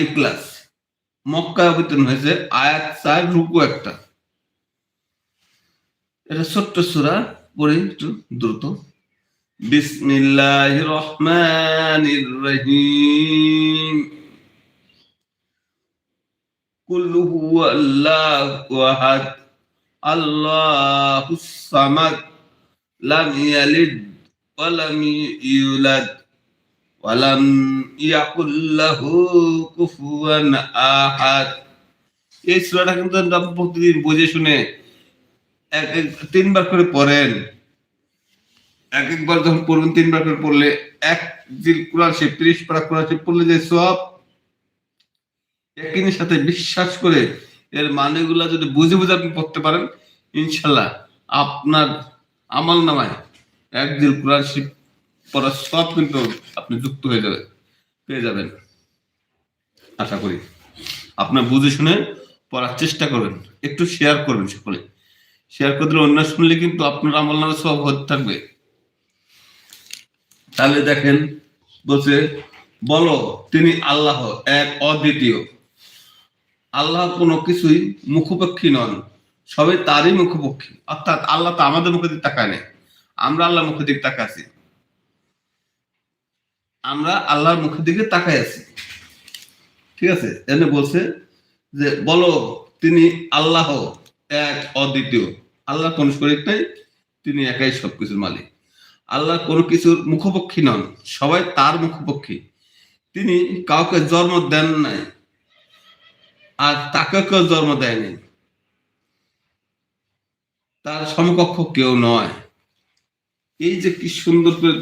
ইখলাস মক্কায় অবতীর্ণ হয়েছে, আয়াত 4, রুকু একটা। এটা ছোট্ট সূরা, পড়ি একটু দ্রুত। বিসমিল্লাহির রহমানির রহিম। কুল হুয়াল্লাহু আহাদ, আল্লাহুস সামাদ, লাম ইয়ালিদ ওয়া লাম ইউলাদ ওয়া লাম ইয়াকুল লাহু কুফুয়ান আহাদ। এই সূরাটা কিন্তু আপনি প্রতিদিন বুঝে শুনে এক এক 3 বার করে পড়েন। এক একবার যখন পড়বেন 3 বার করে পড়লে এক জিল কোরআন শরীফ 30 পারা কোরআন শরীফ পড়লে যে সওয়াব, ইয়াকিনের সাথে বিশ্বাস করে এর মানেগুলা যদি বুঝে বুঝে আপনি পড়তে পারেন, ইনশাআল্লাহ আপনার আমলনামায় এক জিল কোরআন শরীফ পড়ার সওয়াব কিন্তু আপনি যুক্ত হয়ে যাবে, পেয়ে যাবেন। আশা করি আপনার বুঝে শুনে পড়ার চেষ্টা করবেন, একটু শেয়ার করবেন সকলে। শেয়ার করে দিলে অন্য শুনলে কিন্তু আপনার আমলনামায় সওয়াব হতে থাকবে। তাহলে দেখেন বলছে, বলো তিনি আল্লাহ এক, অদ্বিতীয়। আল্লাহ কোনো কিছুই মুখোপেক্ষী নন, সবাই তারই মুখোপেক্ষী। অর্থাৎ আল্লাহ তো আমাদের মুখের দিকে তাকায় নেই, আমরা আল্লাহর মুখের দিকে তাকায় আছি। আমরা আল্লাহর মুখের দিকে তাকায় আছি, ঠিক আছে? এনে বলছে যে বলো তিনি আল্লাহ এক, অদ্বিতীয়। আল্লাহ কোন শরীক নাই, তিনি একাই সবকিছুর মালিক। আল্লাহ কোনো কিছুর মুখোপেক্ষী নন, সবাই তার মুখোপেক্ষী। তিনি কাউকে জন্ম দেন নাই, আর তাকে কেউ জন্ম দেয়নি। তার সমকক্ষ কেউ নয়। এই যে কি সুন্দর করে